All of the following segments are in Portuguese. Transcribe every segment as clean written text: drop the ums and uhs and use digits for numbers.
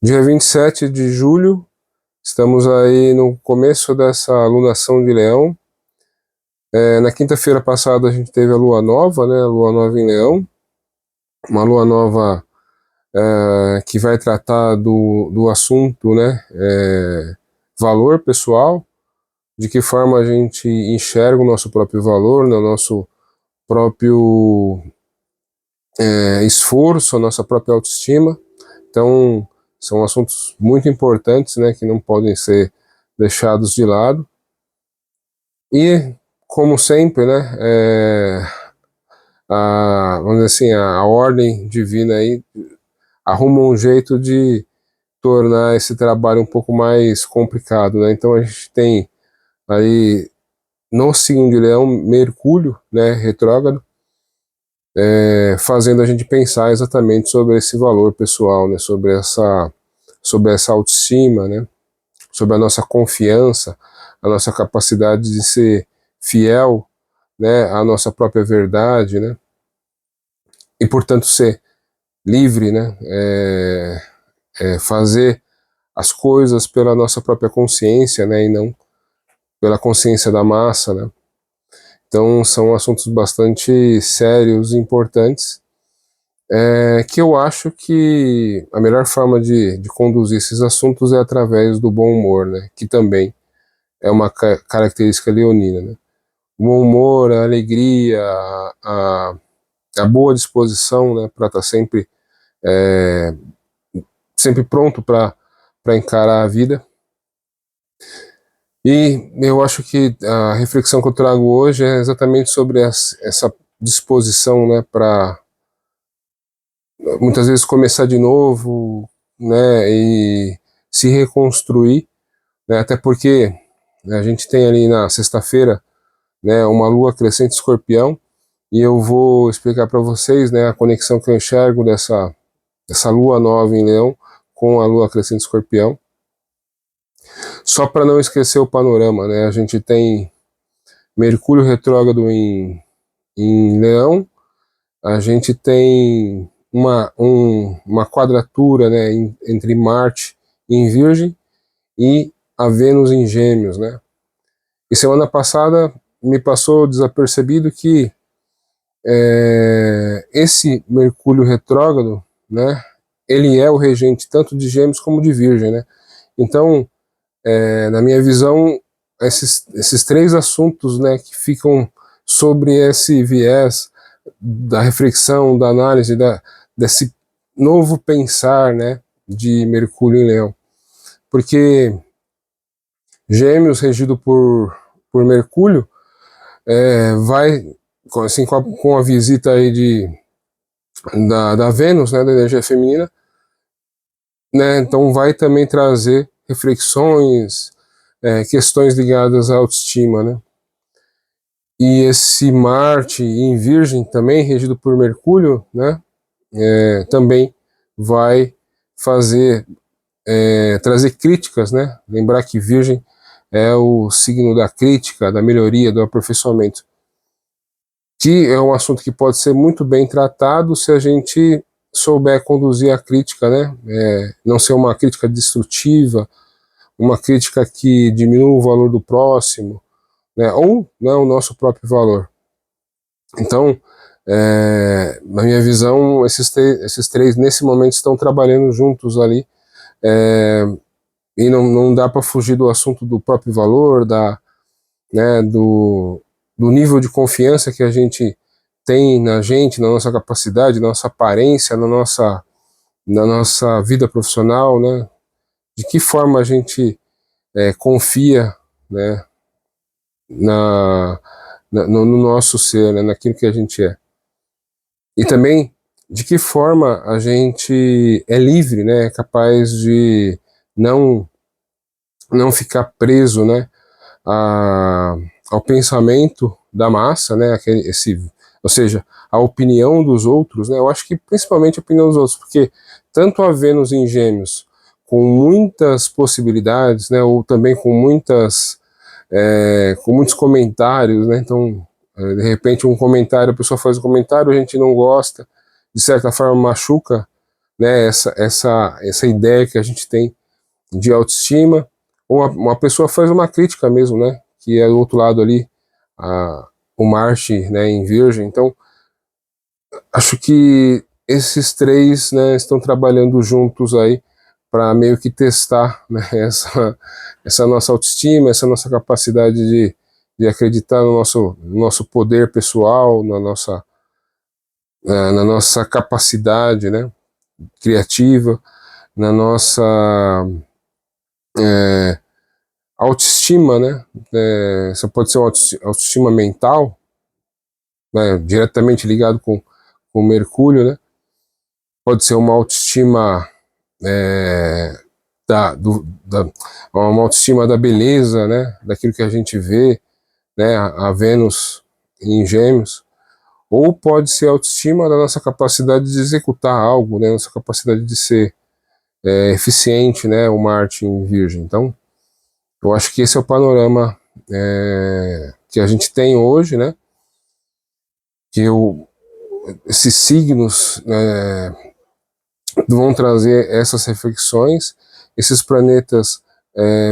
Dia 27 de julho, estamos aí no começo dessa alunação de Leão. Na quinta-feira passada a gente teve a lua nova, né? A lua nova em Leão, uma lua nova que vai tratar do assunto, né? Valor pessoal, de que forma a gente enxerga o nosso próprio valor, né? O nosso próprio esforço, a nossa própria autoestima. Então, são assuntos muito importantes, né? Que não podem ser deixados de lado. E, como sempre, né, vamos dizer assim, a ordem divina aí arruma um jeito de tornar esse trabalho um pouco mais complicado, né? Então a gente tem aí no signo de Leão Mercúrio, né, retrógrado, fazendo a gente pensar exatamente sobre esse valor pessoal, né, sobre essa autoestima, né, sobre a nossa confiança, a nossa capacidade de ser fiel, né, à nossa própria verdade, né, e portanto ser livre, né, fazer as coisas pela nossa própria consciência, né, e não pela consciência da massa, né. Então são assuntos bastante sérios e importantes, que eu acho que a melhor forma de conduzir esses assuntos é através do bom humor, né, que também é uma característica leonina, né. O bom humor, a alegria, a boa disposição, né, para estar sempre pronto para encarar a vida. E eu acho que a reflexão que eu trago hoje é exatamente sobre essa disposição, né, para muitas vezes começar de novo, né, e se reconstruir, né, até porque a gente tem ali na sexta-feira, né, uma lua crescente escorpião, e eu vou explicar para vocês, né, a conexão que eu enxergo dessa lua nova em Leão com a lua crescente escorpião. Só para não esquecer o panorama, né, a gente tem Mercúrio retrógrado em Leão, a gente tem uma quadratura, né, entre Marte em Virgem e a Vênus em Gêmeos, né. E semana passada me passou desapercebido que esse Mercúrio retrógrado, né, ele é o regente tanto de Gêmeos como de Virgem, né. Então, na minha visão, esses três assuntos, né, que ficam sobre esse viés da reflexão, da análise, desse novo pensar, né, de Mercúrio em Leão. Porque Gêmeos, regido por Mercúrio, vai, assim, com a visita aí da Vênus, né, da energia feminina, né, então vai também trazer reflexões, questões ligadas à autoestima, né. E esse Marte em Virgem, também regido por Mercúrio, né, também vai fazer, trazer críticas, né, lembrar que Virgem é o signo da crítica, da melhoria, do aperfeiçoamento, que é um assunto que pode ser muito bem tratado se a gente souber conduzir a crítica, né, não ser uma crítica destrutiva, uma crítica que diminua o valor do próximo, né, ou, né, o nosso próprio valor. Então, na minha visão, esses três nesse momento estão trabalhando juntos ali, e não dá para fugir do assunto do próprio valor, né, do nível de confiança que a gente tem na gente, na nossa capacidade, na nossa aparência, na nossa vida profissional, né, de que forma a gente confia, né, no nosso ser, né, naquilo que a gente é. E também de que forma a gente é livre, né, é capaz de não, não ficar preso, né, a, ao pensamento da massa, né, ou seja, a opinião dos outros, né, eu acho que principalmente a opinião dos outros, porque tanto a Vênus em Gêmeos, com muitas possibilidades, né, ou também com muitos comentários, né, então, de repente a pessoa faz um comentário, a gente não gosta, de certa forma machuca né, essa ideia que a gente tem de autoestima, ou uma pessoa faz uma crítica mesmo, né, que é do outro lado ali, o Marte, né, em Virgem. Então, acho que esses três, né, estão trabalhando juntos aí para meio que testar, né, essa nossa autoestima, essa nossa capacidade de acreditar no nosso poder pessoal, na nossa capacidade, né, criativa, na nossa é, autoestima, né, isso pode ser uma autoestima mental, né, diretamente ligado com Mercúrio, né, pode ser uma autoestima é, uma autoestima da beleza, né, daquilo que a gente vê, né, a Vênus em Gêmeos, ou pode ser a autoestima da nossa capacidade de executar algo, né, nossa capacidade de ser eficiente, né, o Marte em Virgem. Então, eu acho que esse é o panorama que a gente tem hoje, né, que esses signos vão trazer essas reflexões, esses planetas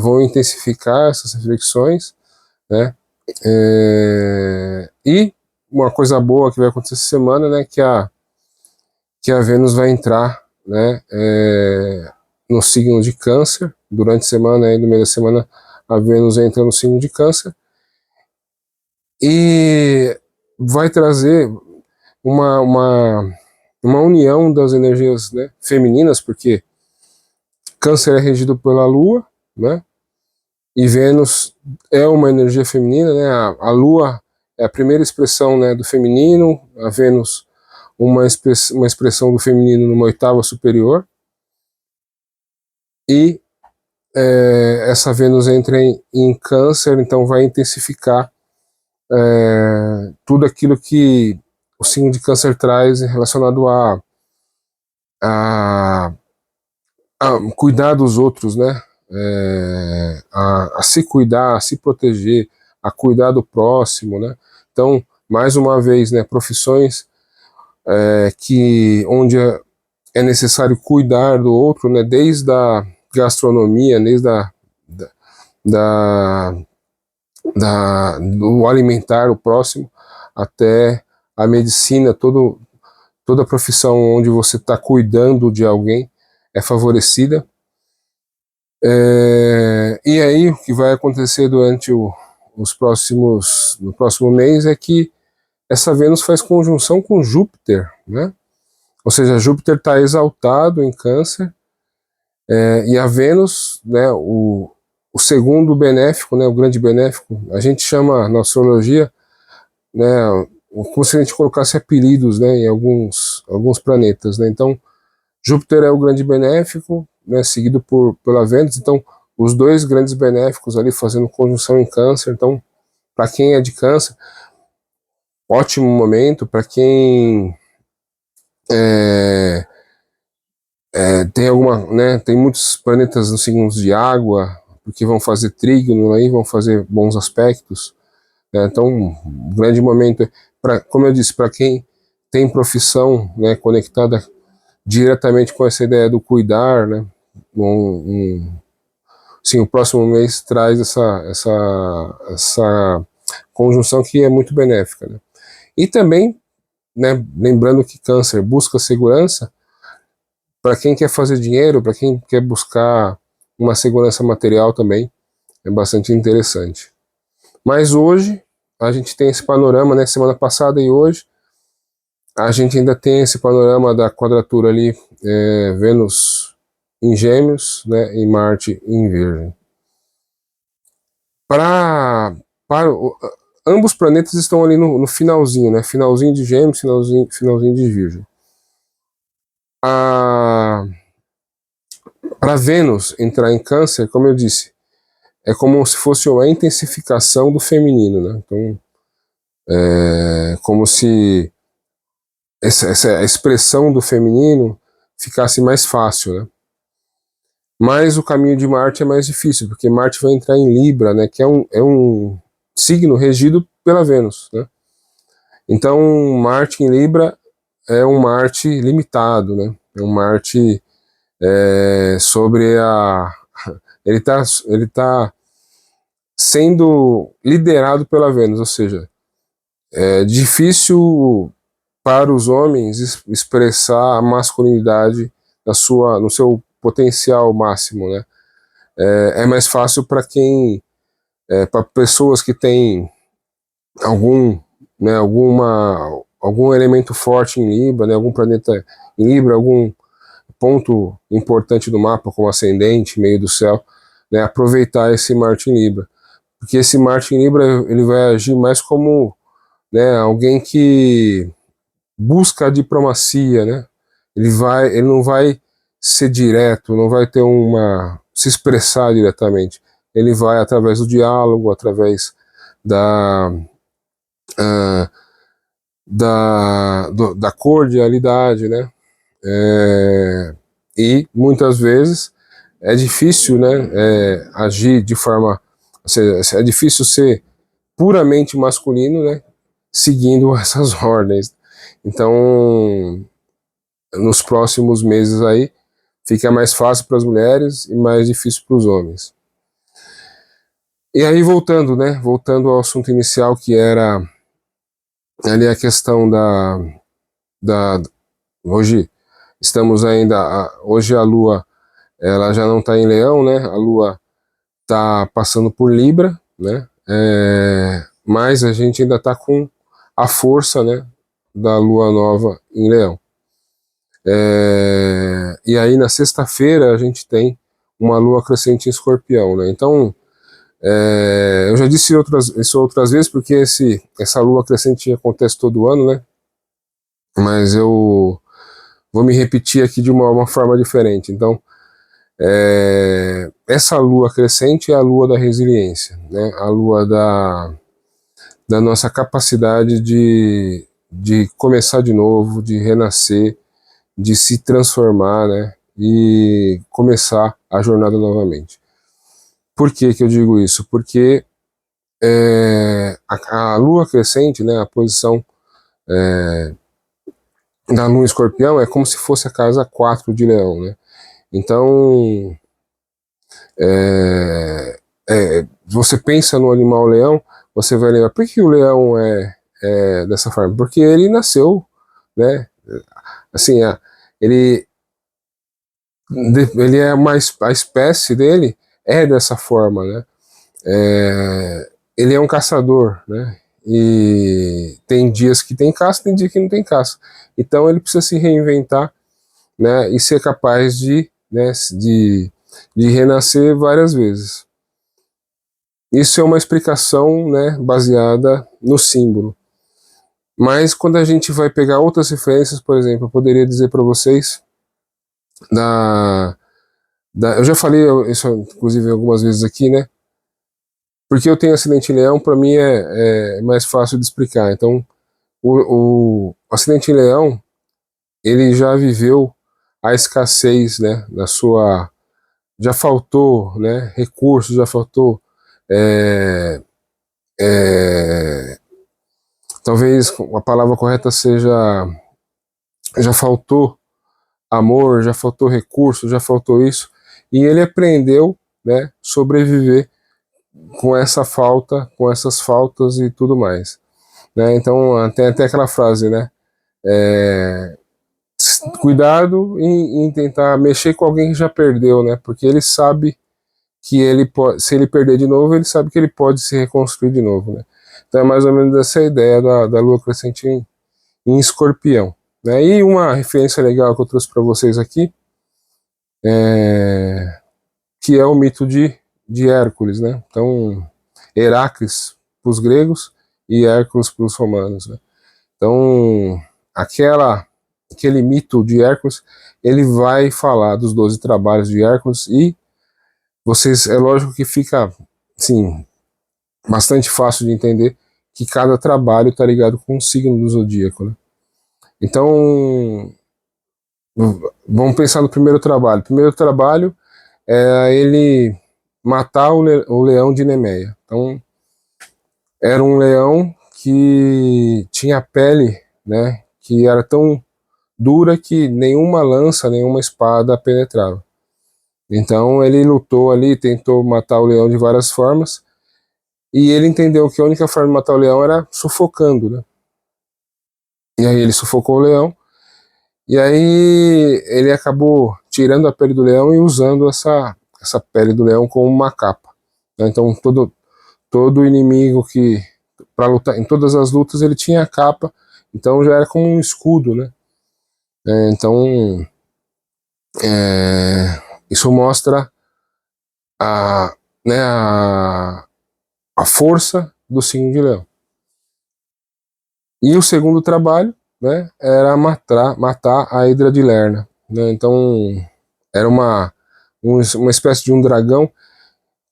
vão intensificar essas reflexões, né? E uma coisa boa que vai acontecer essa semana, né, que a Vênus vai entrar, né, no signo de Câncer durante a semana, aí no meio da semana a Vênus entra no signo de Câncer e vai trazer uma união das energias, né, femininas, porque Câncer é regido pela Lua, né, e Vênus é uma energia feminina, né, a Lua é a primeira expressão, né, do feminino, a Vênus uma expressão do feminino numa oitava superior, e essa Vênus entra em Câncer, então vai intensificar tudo aquilo que o signo de Câncer traz relacionado a, a cuidar dos outros, né? A se cuidar, a se proteger, a cuidar do próximo, né? Então, mais uma vez, né, profissões onde é necessário cuidar do outro, né? Desde a gastronomia, desde da, do alimentar o próximo até a medicina, toda profissão onde você está cuidando de alguém é favorecida. E aí o que vai acontecer durante no próximo mês é que essa Vênus faz conjunção com Júpiter, né? Ou seja, Júpiter está exaltado em Câncer, e a Vênus, né, o segundo benéfico, né, o grande benéfico, a gente chama na astrologia, né, como se a gente colocasse apelidos, né, em alguns planetas, né? Então, Júpiter é o grande benéfico, né, seguido pela Vênus. Então, os dois grandes benéficos ali fazendo conjunção em Câncer. Então, para quem é de Câncer, ótimo momento. Para quem tem muitos planetas nos signos de água, porque vão fazer trígono aí, vão fazer bons aspectos. Então, um grande momento, como eu disse, para quem tem profissão, né, conectada diretamente com essa ideia do cuidar, né, sim, o próximo mês traz essa conjunção que é muito benéfica, né. E também, né, lembrando que Câncer busca segurança, para quem quer fazer dinheiro, para quem quer buscar uma segurança material também, é bastante interessante. Mas hoje, a gente tem esse panorama, né, semana passada e hoje, a gente ainda tem esse panorama da quadratura ali, Vênus em Gêmeos, né, e Marte em Virgem. Ambos planetas estão ali no finalzinho, né, finalzinho de Gêmeos, finalzinho de Virgem. Para Vênus entrar em Câncer, como eu disse, é como se fosse uma intensificação do feminino, né? Então, como se essa expressão do feminino ficasse mais fácil, né? Mas o caminho de Marte é mais difícil, porque Marte vai entrar em Libra, né? Que é um signo regido pela Vênus, né? Então, Marte em Libra é um Marte limitado, né? É um Marte sobre a... Ele tá sendo liderado pela Vênus, ou seja, é difícil para os homens expressar a masculinidade no seu potencial máximo, né? É mais fácil para para pessoas que têm algum, né, algum elemento forte em Libra, né, algum planeta em Libra, algum ponto importante do mapa, como ascendente, meio do céu, né, aproveitar esse Marte em Libra. Porque esse Marte em Libra, ele vai agir mais como, né, alguém que busca a diplomacia, né? Ele não vai ser direto, não vai ter se expressar diretamente. Ele vai através do diálogo, através da uh, da cordialidade, né? E muitas vezes é difícil, né? Agir de forma, é difícil ser puramente masculino, né? Seguindo essas ordens. Então, nos próximos meses aí, fica mais fácil para as mulheres e mais difícil para os homens. E aí, voltando, né? Voltando ao assunto inicial, que era ali a questão hoje estamos ainda, hoje a Lua, ela já não está em Leão, né? A Lua está passando por Libra, né? Mas a gente ainda está com a força, né, da Lua Nova em Leão. E aí na sexta-feira a gente tem uma Lua crescente em Escorpião, né? Então, eu já disse isso outras vezes, porque essa Lua crescente acontece todo ano, né? Mas eu vou me repetir aqui de uma forma diferente. Então, essa Lua crescente é a Lua da resiliência, né? A Lua da nossa capacidade de começar de novo, de renascer, de se transformar, né? E começar a jornada novamente. Por que eu digo isso? Porque a Lua crescente, né? A posição da Lua em Escorpião é como se fosse a casa 4 de Leão, né? Então, você pensa no animal leão, você vai lembrar, por que o leão é dessa forma? Porque ele nasceu, né? Assim, ele, ele é a espécie dele é dessa forma, né? Ele é um caçador, né? E tem dias que tem caça, tem dias que não tem caça. Então ele precisa se reinventar, né? E ser capaz né, de renascer várias vezes. Isso é uma explicação, né, baseada no símbolo. Mas quando a gente vai pegar outras referências, por exemplo, eu poderia dizer para vocês eu já falei isso inclusive algumas vezes aqui, né? Porque eu tenho acidente em Leão, para mim é mais fácil de explicar. Então, o acidente em Leão, ele já viveu a escassez, né? Já faltou, né? Recursos, já faltou é, é, talvez a palavra correta seja, já faltou amor, já faltou recurso, já faltou isso, e ele aprendeu, né, sobreviver com essa falta, com essas faltas e tudo mais, né? Então tem até aquela frase, né, cuidado em tentar mexer com alguém que já perdeu, né, porque ele sabe que ele pode, se ele perder de novo, ele sabe que ele pode se reconstruir de novo, né? Então é mais ou menos essa ideia da Lua crescente em Escorpião, né? E uma referência legal que eu trouxe para vocês aqui que é o mito de Hércules, né? Então, Heracles para os gregos e Hércules para os romanos, né? Então, aquele mito de Hércules, ele vai falar dos 12 trabalhos de Hércules e é lógico que fica, assim, bastante fácil de entender que cada trabalho está ligado com um signo do zodíaco, né? Então, vamos pensar no primeiro trabalho. O primeiro trabalho é ele matar o leão de Nemeia. Então, era um leão que tinha a pele, né, que era tão dura que nenhuma lança, nenhuma espada penetrava. Então ele lutou ali, tentou matar o leão de várias formas, e ele entendeu que a única forma de matar o leão era sufocando, né? E aí ele sufocou o leão, e aí ele acabou tirando a pele do leão e usando essa pele do leão como uma capa. Então todo inimigo que, para lutar, em todas as lutas ele tinha a capa, então já era como um escudo, né? Então isso mostra a, né, a força do signo de leão. E o segundo trabalho, né, era matar a Hidra de Lerna, né? Então era uma espécie de um dragão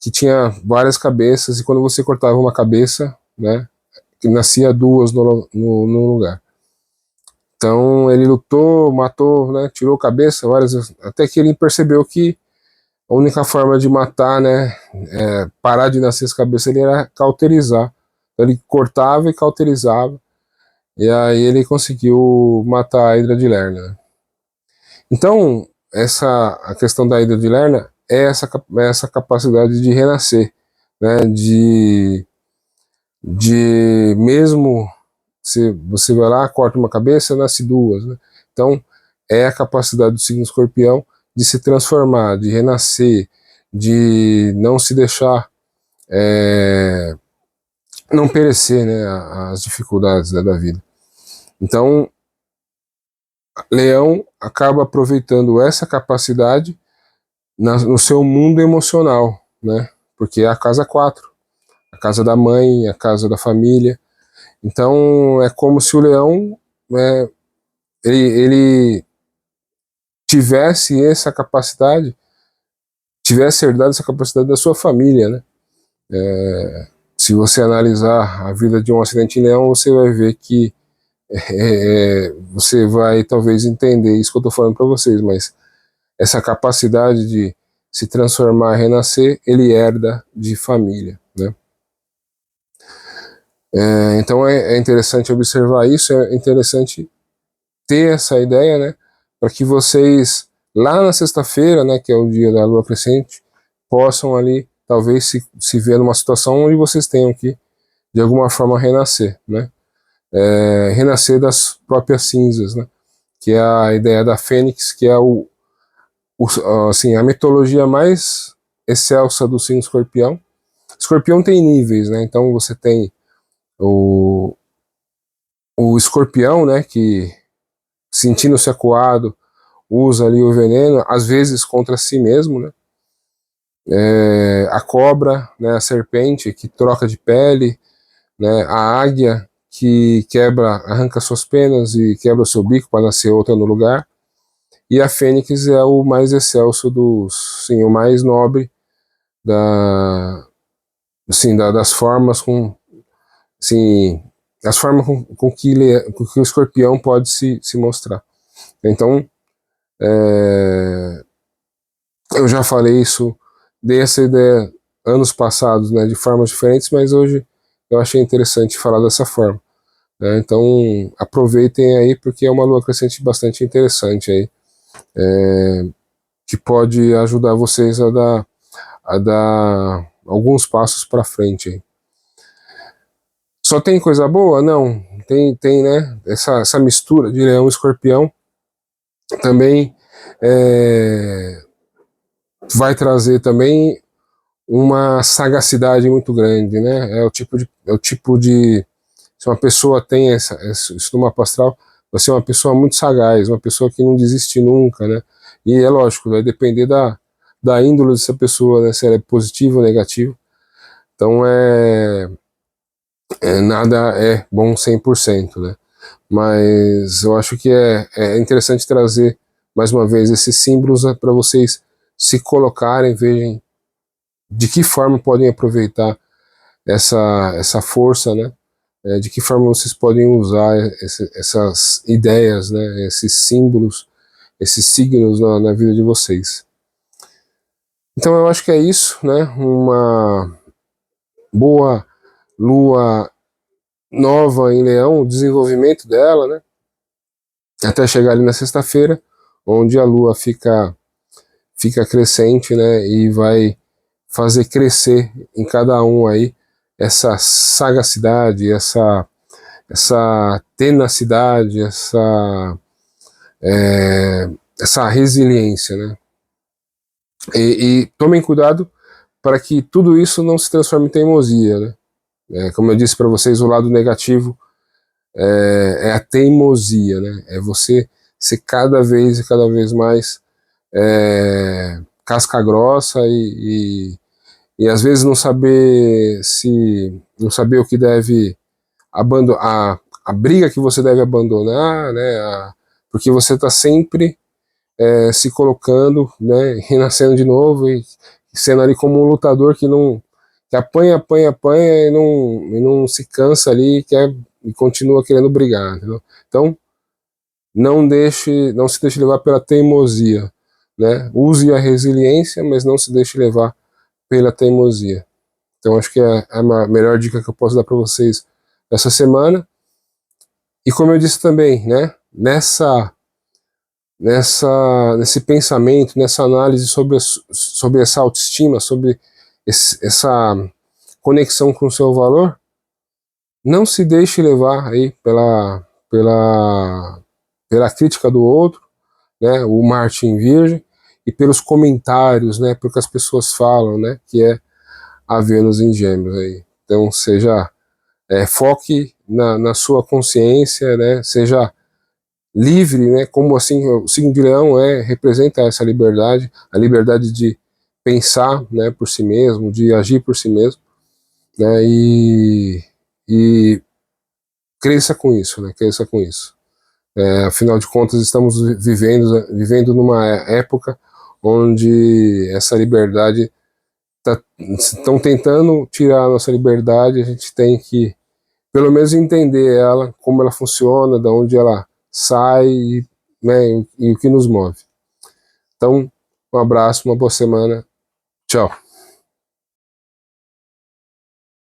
que tinha várias cabeças, e quando você cortava uma cabeça, né, que nascia duas no lugar. Então ele lutou, matou, né, tirou cabeça várias vezes, até que ele percebeu que a única forma de matar, né, parar de nascer as cabeças, ele era cauterizar. Então, ele cortava e cauterizava, e aí ele conseguiu matar a Hidra de Lerna. Então, a questão da Hidra de Lerna é essa capacidade de renascer, né, de mesmo se você vai lá, corta uma cabeça, nasce duas, né? Então, é a capacidade do signo escorpião de se transformar, de renascer, de não se deixar, não perecer, né, as dificuldades, né, da vida. Então, Leão acaba aproveitando essa capacidade no seu mundo emocional, né? Porque é a casa 4, a casa da mãe, a casa da família. Então, é como se o leão, né, ele tivesse essa capacidade, tivesse herdado essa capacidade da sua família, né? Se você analisar a vida de um ascendente em leão, você vai ver que você vai talvez entender isso que eu estou falando para vocês, mas essa capacidade de se transformar e renascer, ele herda de família, né? Então é interessante observar isso, é interessante ter essa ideia, né, para que vocês, lá na sexta-feira, né, que é o dia da lua crescente, possam ali, talvez, se ver numa situação onde vocês tenham que, de alguma forma, renascer, né, renascer das próprias cinzas, né, que é a ideia da fênix, que é assim, a mitologia mais excelsa do signo escorpião. Escorpião tem níveis, né, então você tem o escorpião, né, que, sentindo-se acuado, usa ali o veneno, às vezes contra si mesmo, né? A cobra, né, a serpente que troca de pele, né, a águia que arranca suas penas e quebra o seu bico para nascer outra no lugar, e a fênix é o mais excelso sim, o mais nobre assim, das formas assim, as formas com que o escorpião pode se mostrar. Então, eu já falei isso, dei essa ideia anos passados, né, de formas diferentes, mas hoje eu achei interessante falar dessa forma, né? Então aproveitem aí, porque é uma lua crescente bastante interessante aí, que pode ajudar vocês a dar alguns passos para frente aí. Só tem coisa boa? Não, tem, né, essa mistura de leão e escorpião também vai trazer também uma sagacidade muito grande, né? É o tipo de se uma pessoa tem isso no mapa astral, vai ser uma pessoa muito sagaz, uma pessoa que não desiste nunca, né? E é lógico, vai depender da índole dessa pessoa, né? Se ela é positiva ou negativa. Então nada é bom 100%, né? Mas eu acho que é interessante trazer mais uma vez esses símbolos, né, para vocês se colocarem, vejam de que forma podem aproveitar essa força, né? De que forma vocês podem usar essas ideias, né? Esses símbolos, esses signos na vida de vocês. Então eu acho que é isso, né? Uma boa lua nova em Leão, o desenvolvimento dela, né? até chegar ali na sexta-feira, onde a Lua fica crescente, né, e vai fazer crescer em cada um aí essa sagacidade, essa tenacidade, essa resiliência, né? E tomem cuidado para que tudo isso não se transforme em teimosia, né? Como eu disse para vocês, o lado negativo é a teimosia, né? É você ser cada vez e cada vez mais casca grossa e às vezes não saber o que deve abandonar, a briga que você deve abandonar, né? Porque você está sempre se colocando, né? Renascendo de novo e sendo ali como um lutador que apanha, apanha, apanha e não se cansa ali e continua querendo brigar, entendeu? Então não se deixe levar pela teimosia, né? Use a resiliência, mas não se deixe levar pela teimosia. Então acho que é a melhor dica que eu posso dar para vocês essa semana. E como eu disse também, né? Nesse pensamento, nessa análise sobre essa autoestima, sobre essa conexão com o seu valor, não se deixe levar aí pela crítica do outro, né, o Martin Virgem, e pelos comentários, né, pelo que as pessoas falam, né, que é a Vênus em Gêmeos aí. Então foque na sua consciência, né, seja livre, né, como assim o signo de Leão representa essa liberdade, a liberdade de pensar, né, por si mesmo, de agir por si mesmo, né, e cresça com isso, né, cresça com isso. Afinal de contas, estamos vivendo numa época onde essa liberdade estão tentando tirar a nossa liberdade, a gente tem que pelo menos entender ela, como ela funciona, de onde ela sai, né, e o que nos move. Então, um abraço, uma boa semana, tchau.